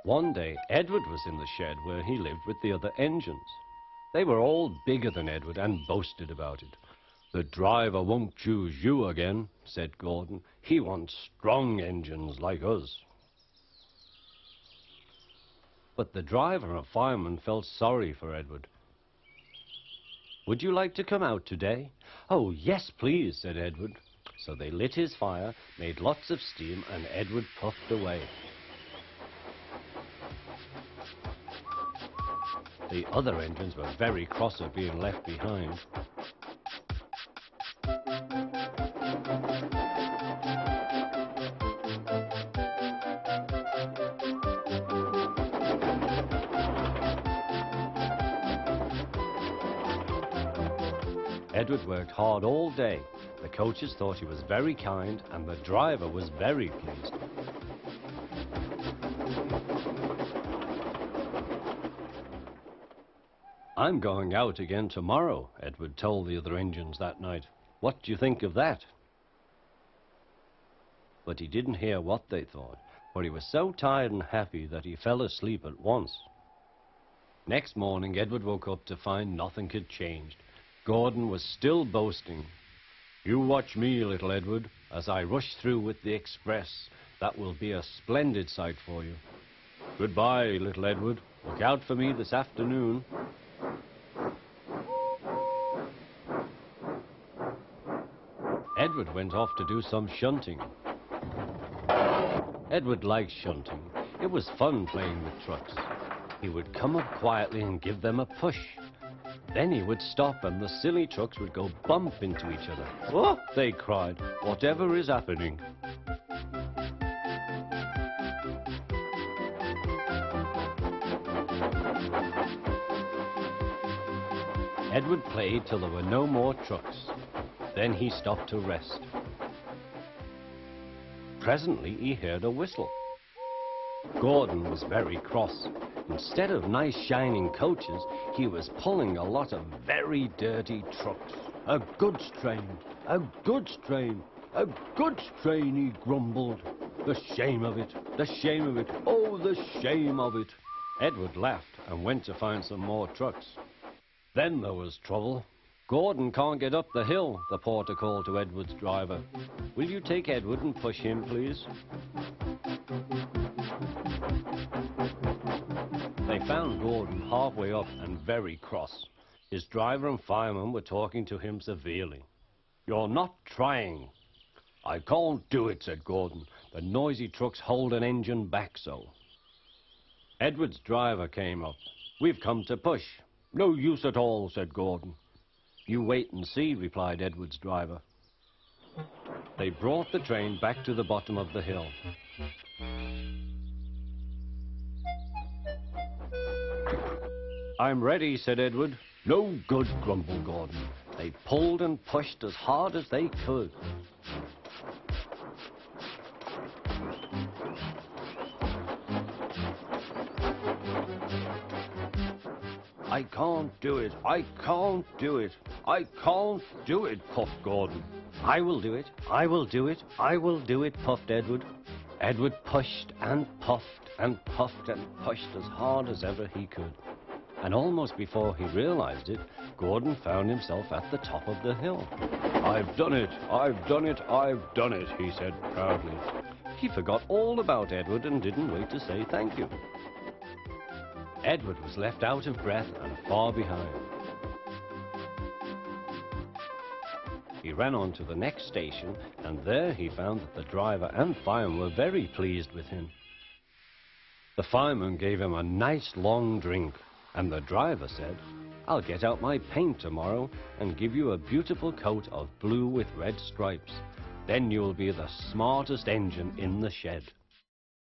One day, Edward was in the shed where he lived with the other engines. They were all bigger than Edward and boasted about it. "The driver won't choose you again," said Gordon. "He wants strong engines like us." But the driver and fireman felt sorry for Edward. "Would you like to come out today?" "Oh, yes, please," said Edward. So they lit his fire, made lots of steam, and Edward puffed away. The other engines were very cross at being left behind. Edward worked hard all day. The coaches thought he was very kind, and the driver was very pleased. "I'm going out again tomorrow," Edward told the other engines that night. "What do you think of that?" But he didn't hear what they thought, for he was so tired and happy that he fell asleep at once. Next morning, Edward woke up to find nothing had changed. Gordon was still boasting. "You watch me, little Edward, as I rush through with the express. That will be a splendid sight for you. Goodbye, little Edward. Look out for me this afternoon." Edward went off to do some shunting. Edward liked shunting. It was fun playing with trucks. He would come up quietly and give them a push. Then he would stop and the silly trucks would go bump into each other. "Oh!" they cried. "Whatever is happening?" Edward played till there were no more trucks. Then he stopped to rest. Presently he heard a whistle. Gordon was very cross. Instead of nice shining coaches, he was pulling a lot of very dirty trucks. "A goods train, a goods train, a goods train," he grumbled. "The shame of it, the shame of it, oh, the shame of it." Edward laughed and went to find some more trucks. Then there was trouble. "Gordon can't get up the hill," the porter called to Edward's driver. "Will you take Edward and push him, please?" They found Gordon halfway up and very cross. His driver and fireman were talking to him severely. "You're not trying." "I can't do it," said Gordon. "The noisy trucks hold an engine back so." Edward's driver came up. "We've come to push." "No use at all," said Gordon. "You wait and see," replied Edward's driver. They brought the train back to the bottom of the hill. "I'm ready," said Edward. "No good," grumbled Gordon. They pulled and pushed as hard as they could. "I can't do it, I can't do it, I can't do it," puffed Gordon. "I will do it, I will do it, I will do it," puffed Edward. Edward pushed and puffed and puffed and pushed as hard as ever he could. And almost before he realized it, Gordon found himself at the top of the hill. "I've done it, I've done it, I've done it," he said proudly. He forgot all about Edward and didn't wait to say thank you. Edward was left out of breath and far behind. He ran on to the next station, and there he found that the driver and fireman were very pleased with him. The fireman gave him a nice long drink, and the driver said, "I'll get out my paint tomorrow and give you a beautiful coat of blue with red stripes. Then you'll be the smartest engine in the shed."